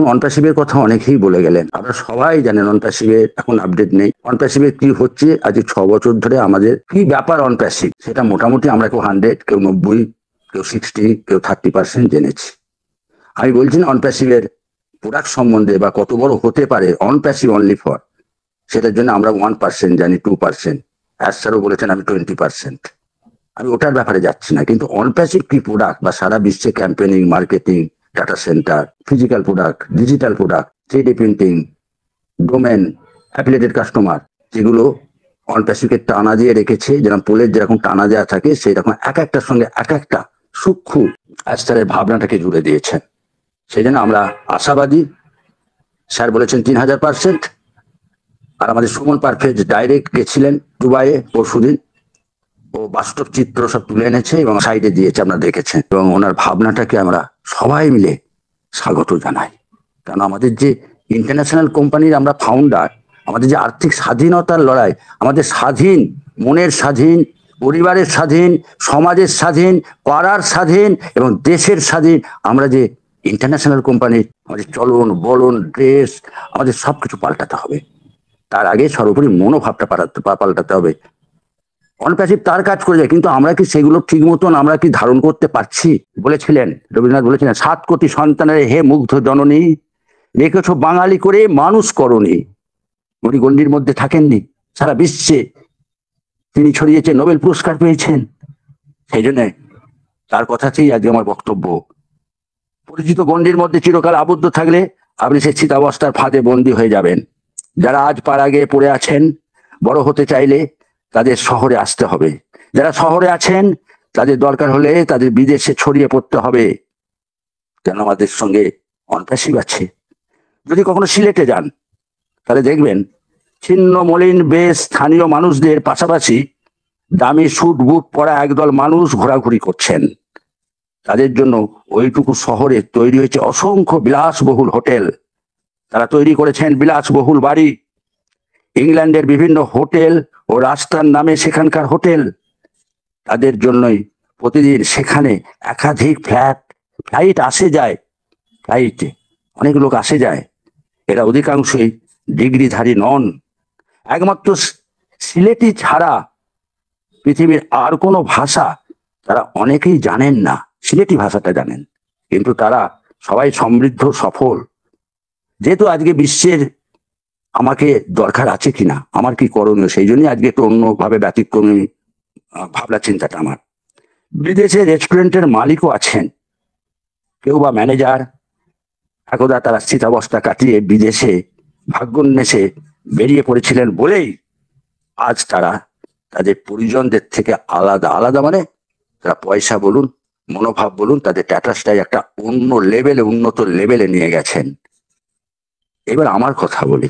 নন প্যাসিভের কথা অনেকেই বলে গেলেন, আপনারা সবাই জানেন নন প্যাসিভের এখন আপডেট নেই। নন প্যাসিভের কি হচ্ছে আজ 6 বছর ধরে আমাদের কি ব্যাপার অন প্যাসিভ, সেটা মোটামুটি আমরা কেউ 100, কেউ 90, কেউ 60, কেউ 30% জেনেছি। আমি বলছি না অন প্যাসিভের প্রোডাক্ট সম্বন্ধে বা কত বড় হতে পারে অন প্যাসিভ অনলি ফর, সেটার জন্য আমরা 1% জানি, 2%। স্যারও বলেছেন আমি 20%। আমি ওটার ব্যাপারে যাচ্ছি না, কিন্তু অন প্যাসিভ কি প্রোডাক্ট বা সারা বিশ্বে campaigning, marketing, data centre, physical product, digital product, 3D printing, domain, affiliated customer, যেগুলো অন প্যাসিভকে টানা দিয়ে রেখেছে, যেরকম পোলের যেরকম টানা দেওয়া থাকে সেই রকম এক একটার সঙ্গে এক একটা সূক্ষ্ম স্যারের ভাবনাটাকে জুড়ে দিয়েছেন। সেই জন্য আমরা আশাবাদী। স্যার বলেছেন 3000%। আর আমাদের সুমন পারফেজ ডাইরেক্ট গেছিলেন দুবাইয়ে পরশুদিন, ও বাস্তব চিত্র সব তুলে এনেছে এবং সাইডে দিয়েছে, আপনারা দেখেছেন। এবং ওনার ভাবনাটাকে আমরা সবাই মিলে স্বাগত জানাই। কারণ আমাদের যে ইন্টারন্যাশনাল কোম্পানির আমরা ফাউন্ডার, আমাদের যে আর্থিক স্বাধীনতার লড়াই, আমাদের স্বাধীন মনের স্বাধীন, পরিবারের স্বাধীন, সমাজের স্বাধীন, পাড়ার স্বাধীন এবং দেশের স্বাধীন, আমরা যে ইন্টারন্যাশনাল কোম্পানির আমাদের চলন বলন ড্রেস আমাদের সবকিছু পাল্টাতে হবে। তার আগে সর্বোপরি মনোভাবটা পাল্টাতে হবে। অন প্যাসিভ তার কাজ করে যায়, কিন্তু আমরা কি সেগুলো ঠিক মতন আমরা কি ধারণ করতে পারছি? বলেছিলেন রবীন্দ্রনাথ, বলেছিলেন 7 কোটি সন্তানের হে মুগ্ধ জননী, রেখেছ বাঙালি করে মানুষ করনি। উনি গণ্ডির মধ্যে থাকেননি, সারা বিশ্বে তিনি ছড়িয়েছেন, নোবেল পুরস্কার পেয়েছেন। সেই জন্য তার কথাতেই আজকে আমার বক্তব্য। পরিচিত গণ্ডির মধ্যে চিরকাল আবদ্ধ থাকলে আপনি সে চিতাবস্থার ফাঁদে বন্দী হয়ে যাবেন। যারা আজ পাড়াগে পড়ে আছেন, বড় হতে চাইলে তাদের শহরে আসতে হবে। যারা শহরে আছেন তাদের দরকার হলে তাদের বিদেশে ছড়িয়ে পড়তে হবে, কেন আমাদের সঙ্গে অন প্যাসিভ আছে। যদি কখনো সিলেটে যান তাহলে দেখবেন ছিন্ন মলিন বেশ স্থানীয় মানুষদের পাশাপাশি দামি স্যুট বুট পরা একদল মানুষ ঘোরাঘুরি করছেন। তাদের জন্য ওইটুকু শহরে তৈরি হয়েছে অসংখ্য বিলাসবহুল হোটেল, তারা তৈরি করেছেন বিলাসবহুল বাড়ি। ইংল্যান্ডের বিভিন্ন হোটেল ও রাস্তার নামে সেখানকার হোটেল। তাদের জন্যই প্রতিদিন সেখানে একাধিক ফ্লাইট আসে যায়, ফ্লাইটে অনেক লোক আসে যায়। এরা অধিকাংশই ডিগ্রিধারী নন। একমাত্র সিলেটি ছাড়া পৃথিবীর আর কোনো ভাষা তারা অনেকেই জানেন না, সিলেটি ভাষাটা জানেন, কিন্তু তারা সবাই সমৃদ্ধ সফল। যেহেতু আজকে বিশ্বের আমাকে দরকার আছে কিনা, আমার কি করণীয়, সেই জন্যই আজকে একটু অন্যভাবে ব্যতিক্রমী ভাবনা চিন্তাটা আমার। বিদেশে রেস্টুরেন্টের মালিকও আছেন, কেউ বা ম্যানেজার। একদা তারা স্থিতাবস্থা কাটিয়ে বিদেশে ভাগ্যোন্মেষে বেরিয়ে পড়েছিলেন বলেই আজ তারা তাদের পরিজনদের থেকে আলাদা। আলাদা মানে তারা পয়সা বলুন, মনোভাব বলুন, তাদের স্ট্যাটাসটাই একটা অন্য লেভেলে, উন্নত লেভেলে নিয়ে গেছেন। এবার আমার কথা বলি,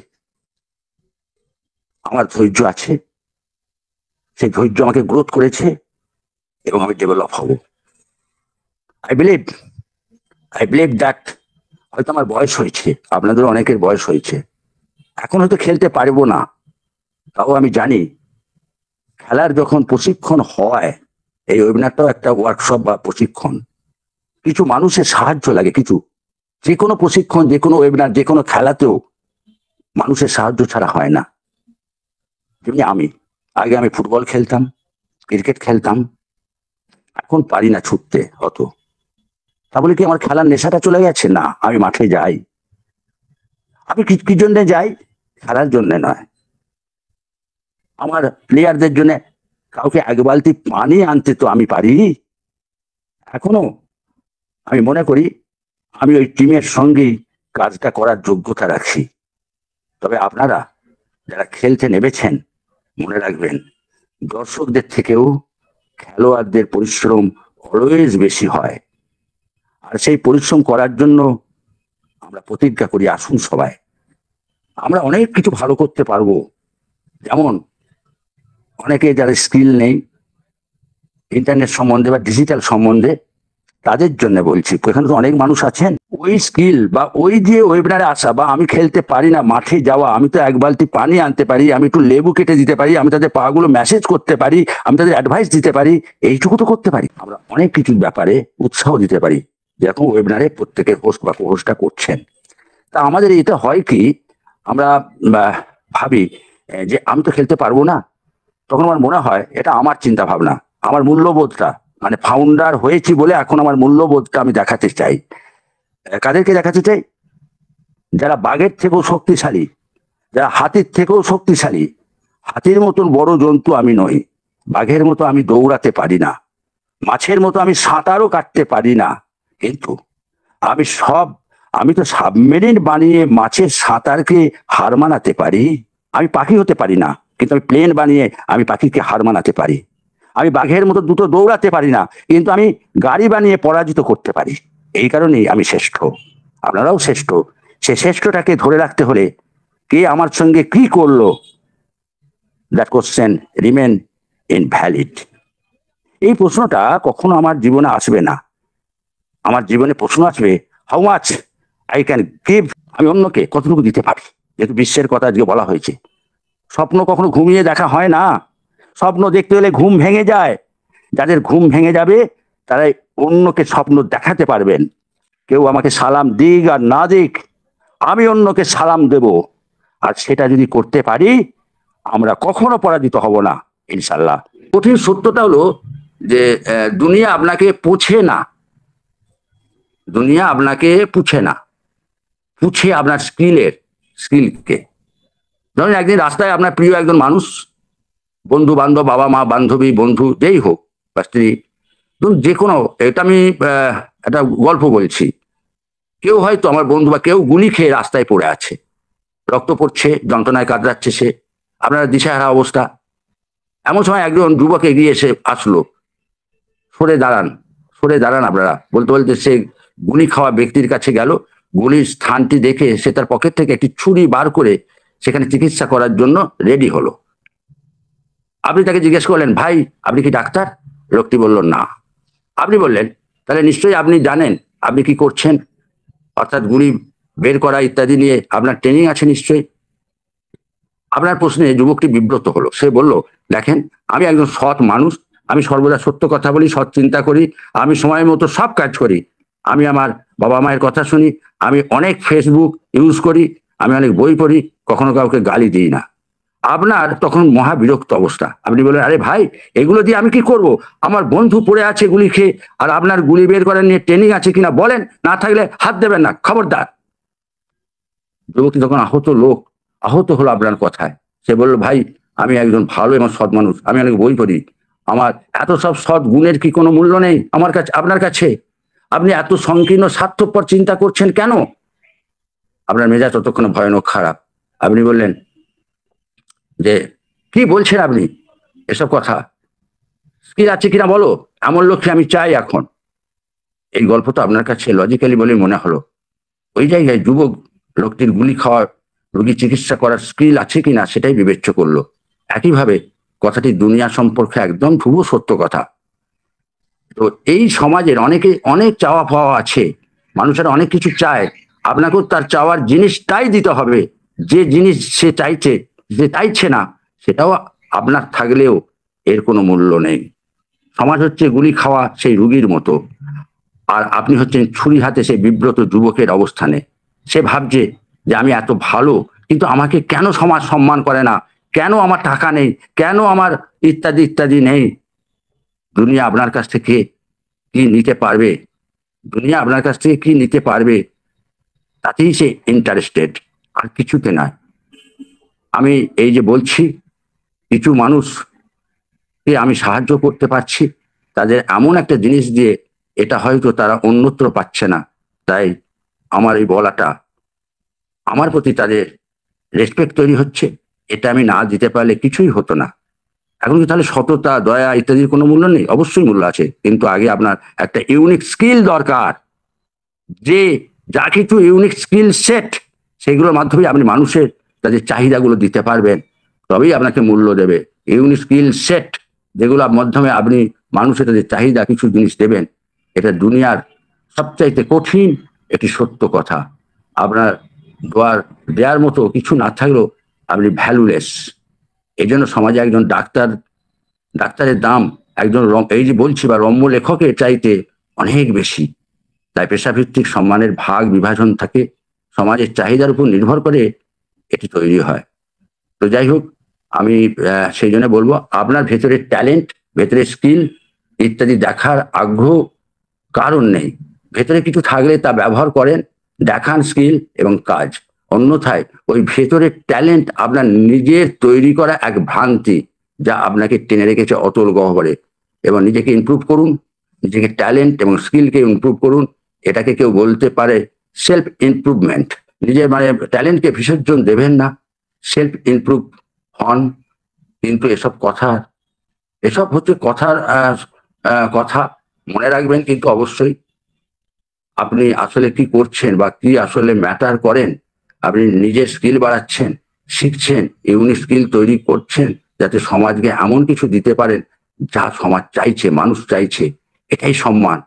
আমার ধৈর্য আছে, সেই ধৈর্য আমাকে গ্রোথ করেছে এবং আমি ডেভেলপ হব। I believe that. হয়তো আমার বয়স হয়েছে, আপনাদের অনেকের বয়স হয়েছে, এখন হয়তো খেলতে পারবো না, তাও আমি জানি খেলার যখন প্রশিক্ষণ হয়, এই ওয়েবিনারটাও একটা ওয়ার্কশপ বা প্রশিক্ষণ, কিছু মানুষের সাহায্য লাগে। কিছু যে কোনো প্রশিক্ষণ, যে কোনো ওয়েবিনার, যে কোনো খেলাতেও মানুষের সাহায্য ছাড়া হয় না। যেমনি আগে আমি ফুটবল খেলতাম, ক্রিকেট খেলতাম, এখন পারি না ছুটতে অত। তা বলে কি আমার খেলার নেশাটা চলে গেছে? না, আমি মাঠে যাই। আমি কি জন্য যাই? খেলার জন্য নয়, আমার প্লেয়ারদের জন্য। কাউকে 1 বালতি পানি আনতে তো আমি পারি এখনো। আমি মনে করি আমি ওই টিমের সঙ্গেই কাজটা করার যোগ্যতা রাখি। তবে আপনারা যারা খেলতে নেমেছেন মনে রাখবেন, দর্শকদের থেকেও খেলোয়াড়দের পরিশ্রম অলওয়েজ বেশি হয়। আর সেই পরিশ্রম করার জন্য আমরা প্রতিজ্ঞা করি, আসুন সবাই, আমরা অনেক কিছু ভালো করতে পারবো। যেমন অনেকে যারা স্কিল নেই ইন্টারনেট সম্বন্ধে বা ডিজিটাল সম্বন্ধে, তাদের জন্য বলছি। এখানে তো অনেক মানুষ আছেন, ওই স্কিল বা ওই যে ওয়েবিনারে আসা বা আমি খেলতে পারি না, মাঠে যাওয়া, আমি তো 1 বালতি পানি আনতে পারি, আমি একটু লেবু কেটে দিতে পারি, আমি তাদের পাগুলো ম্যাসেজ করতে পারি, আমি তাদের অ্যাডভাইস দিতে পারি, এইটুকু তো করতে পারি। আমরা অনেক কিছু ব্যাপারে উৎসাহ দিতে পারি, যেরকম ওয়েবিনারে প্রত্যেকের হোস্ট বা হোস্টটা করছেন। তা আমাদের এটা হয় কি, আমরা ভাবি যে আমি তো খেলতে পারবো না। তখন আমার মনে হয় এটা আমার চিন্তা ভাবনা, আমার মূল্যবোধটা, মানে ফাউন্ডার হয়েছি বলে এখন আমার মূল্যবোধটা আমি দেখাতে চাই। কাদেরকে দেখাতে চাই? যারা বাঘের থেকেও শক্তিশালী, যারা হাতির থেকেও শক্তিশালী। হাতির মতন বড় জন্তু আমি নই, বাঘের মতো আমি দৌড়াতে পারি না, মাছের মতো আমি সাঁতারও কাটতে পারি না, কিন্তু আমি আমি তো সাবমেরিন বানিয়ে মাছের সাঁতারকে হার মানাতে পারি। আমি পাখি হতে পারি না, কিন্তু আমি প্লেন বানিয়ে আমি পাখিকে হার মানাতে পারি। আমি বাঘের মতো দ্রুত দৌড়াতে পারি না, কিন্তু আমি গাড়ি বানিয়ে পরাজিত করতে পারি। এই কারণেই আমি শ্রেষ্ঠ, আপনারাও শ্রেষ্ঠ। সে শ্রেষ্ঠটাকে ধরে রাখতে হলে কে আমার সঙ্গে কি করলো, দ্যাট কোশ্চেন রিমেন ইনভ্যালিড। এই প্রশ্নটা কখনো আমার জীবনে আসবে না। আমার জীবনে প্রশ্ন আসবে, how much I can give, আমি অন্যকে কতটুকু দিতে পারি। যেহেতু বিশ্বের কথা আজকে বলা হয়েছে, স্বপ্ন কখনো ঘুমিয়ে দেখা হয় না, স্বপ্ন দেখতে হলে ঘুম ভেঙে যায়। যাদের ঘুম ভেঙে যাবে তারাই অন্যকে স্বপ্ন দেখাতে পারবেন। কেউ আমাকে সালাম দিক আর না দিক, আমি অন্যকে সালাম দেব, আর সেটা যদি করতে পারি আমরা কখনো পরাজিত হব না ইনশাল্লাহ। কঠিন সত্যটা হলো যে দুনিয়া আপনাকে পুছে না, দুনিয়া আপনাকে পুছে না, পুছে আপনার স্কিলকে। ধরুন একদিন রাস্তায় আপনার প্রিয় একজন মানুষ, বন্ধু বান্ধব, বাবা মা, বান্ধবী, বন্ধু, যেই হোক বা স্ত্রী, ধরুন যে কোনো, এটা আমি একটা গল্প বলছি। কেউ হয়তো আমার বন্ধু বা কেউ গুলি খেয়ে রাস্তায় পড়ে আছে, রক্ত পড়ছে, যন্ত্রণায় কাতরাচ্ছে সে, আপনার দিশাহারা অবস্থা। এমন সময় একজন যুবক এগিয়ে এসে আসলো, সরে দাঁড়ান, সরে দাঁড়ান আপনারা, বলতে বলতে সে গুলি খাওয়া ব্যক্তির কাছে গেল। গুলির স্থানটি দেখে সে তার পকেট থেকে একটি ছুরি বার করে সেখানে চিকিৎসা করার জন্য রেডি হলো। আপনি তাকে জিজ্ঞেস করলেন, ভাই আপনি কি ডাক্তার? লোকটি বলল না। আপনি বললেন, তাহলে নিশ্চয়ই আপনি জানেন আপনি কি করছেন, অর্থাৎ গুলি বের করা ইত্যাদি নিয়ে আপনার ট্রেনিং আছে নিশ্চয়ই। আপনার প্রশ্নে যুবকটি বিব্রত হলো। সে বলল, দেখেন আমি একজন সৎ মানুষ, আমি সর্বদা সত্য কথা বলি, সৎ চিন্তা করি, আমি সময় মতো সব কাজ করি, আমি আমার বাবা মায়ের কথা শুনি, আমি অনেক ফেসবুক ইউজ করি, আমি অনেক বই পড়ি, কখনো কাউকে গালি দিই না। আপনার তখন মহা বিরক্ত অবস্থা। আপনি বলেন, আরে ভাই এগুলো দিয়ে আমি কি করব, আমার বন্ধু পড়ে আছে গুলি খেয়ে, আর আপনার গুলি বের করার নিয়ে ট্রেনিং আছে কিনা বলেন, না থাকলে হাত দেবেন না, খবরদার। যুবকটি তখন আহত হলো আপনার কথায়। সে বলল, ভাই আমি একজন ভালো এবং সৎ মানুষ, আমি অনেক বই পড়ি, আমার এত সব সৎ গুণের কি কোনো মূল্য নেই আমার কাছে, আপনার কাছে? আপনি এত সংকীর্ণ স্বার্থপর চিন্তা করছেন কেন? আপনার মেজাজ ততক্ষণে ভয়ানক খারাপ। আপনি বললেন যে, কি বলছেন আপনি এসব কথা, স্কিল আছে কিনা বলো, এমন লক্ষ্যে আমি চাই এখন। এই গল্পটা আপনার কাছে লজিক্যালি বলে মনে হলো। ওই জায়গায় যুবক লোকটির গুলি খাওয়ার, রোগী চিকিৎসা করার স্কিল আছে কিনা সেটাই বিবেচ্য করলো। একইভাবে কথাটি দুনিয়া সম্পর্কে একদম ধ্রুব সত্য কথা। তো এই সমাজের অনেক চাওয়া পাওয়া আছে, মানুষেরা অনেক কিছু চায়, আপনাকেও তার চাওয়ার জিনিসটাই দিতে হবে। যে জিনিস সে চাইছে না সেটাও আপনার থাকলেও এর কোনো মূল্য নেই। সমাজ হচ্ছে গুলি খাওয়া সেই রুগীর মতো, আর আপনি হচ্ছেন ছুরি হাতে সেই বিব্রত যুবকের অবস্থানে। সে ভাবছে যে আমি এত ভালো, কিন্তু আমাকে কেন সমাজ সম্মান করে না, কেন আমার টাকা নেই, কেন আমার ইত্যাদি ইত্যাদি নেই। দুনিয়া আপনার কাছ থেকে কি নিতে পারবে, দুনিয়া আপনার কাছ থেকে কি নিতে পারবে তাতেই সে ইন্টারেস্টেড, আর কিছুতে নয়। আমি এই যে বলছি, কিছু মানুষকে আমি সাহায্য করতে পারছি, তাদের এমন একটা জিনিস দিয়ে, এটা হয়তো তারা অন্যত্র পাচ্ছে না। তাই আমার এই বলাটা, আমার প্রতি তাদের রেসপেক্ট তৈরি হচ্ছে, এটা আমি না দিতে পারলে কিছুই হতো না। এখন কি তাহলে সততা, দয়া ইত্যাদির কোনো মূল্য নেই? অবশ্যই মূল্য আছে, কিন্তু আগে আপনার একটা ইউনিক স্কিল দরকার। যে যা কিছু ইউনিক স্কিল সেট, সেগুলোর মাধ্যমে আপনি মানুষের তাদের চাহিদাগুলো দিতে পারবেন, তবেই আপনাকে মূল্য দেবে। ইউনিক স্কিল সেট যেগুলোর মাধ্যমে আপনি মানুষের তাদের চাহিদা কিছু জিনিস দেবেন, এটা দুনিয়ার সবচাইতে কঠিন একটি সত্য কথা। আপনার দেওয়ার মতো কিছু না থাকলেও আপনি ভ্যালুলেস। এই জন্য সমাজে একজন ডাক্তারের দাম একজন এই যে বলছি বা রম্য লেখকের চাইতে অনেক বেশি। তাই পেশাভিত্তিক সম্মানের ভাগ বিভাজন থাকে, সমাজের চাহিদার উপর নির্ভর করে এটি তৈরি হয়। তো যাই হোক, আমি সেই জন্য বলবো আপনার ভেতরের ট্যালেন্ট, ভেতরের স্কিল ইত্যাদি দেখার আগ্রহ কারণ নেই। ভেতরে কিছু থাকলে তা ব্যবহার করেন, দেখান স্কিল এবং কাজ। অন্যথায় ওই ভেতরের ট্যালেন্ট আপনার নিজের তৈরি করা এক ভ্রান্তি, যা আপনাকে টেনে রেখেছে অতল গহ্বরে। এবং নিজেকে ইমপ্রুভ করুন, নিজেকে ট্যালেন্ট এবং স্কিলকে ইমপ্রুভ করুন। এটাকে কেউ বলতে পারে সেলফ ইমপ্রুভমেন্ট। নিজের ট্যালেন্টকে বিসর্জন দেবেন না, সেলফ ইমপ্রুভ হন। কিন্তু এসব হচ্ছে কথা মনে রাখবেন, কিন্তু অবশ্যই আপনি আসলে কি করছেন বা কি আসলে ম্যাটার করেন। আপনি নিজের স্কিল বাড়াচ্ছেন, শিখছেন, ইউনিক স্কিল তৈরি করছেন, যাতে সমাজকে এমন কিছু দিতে পারেন যা সমাজ চাইছে, মানুষ চাইছে। এটাই সম্মান।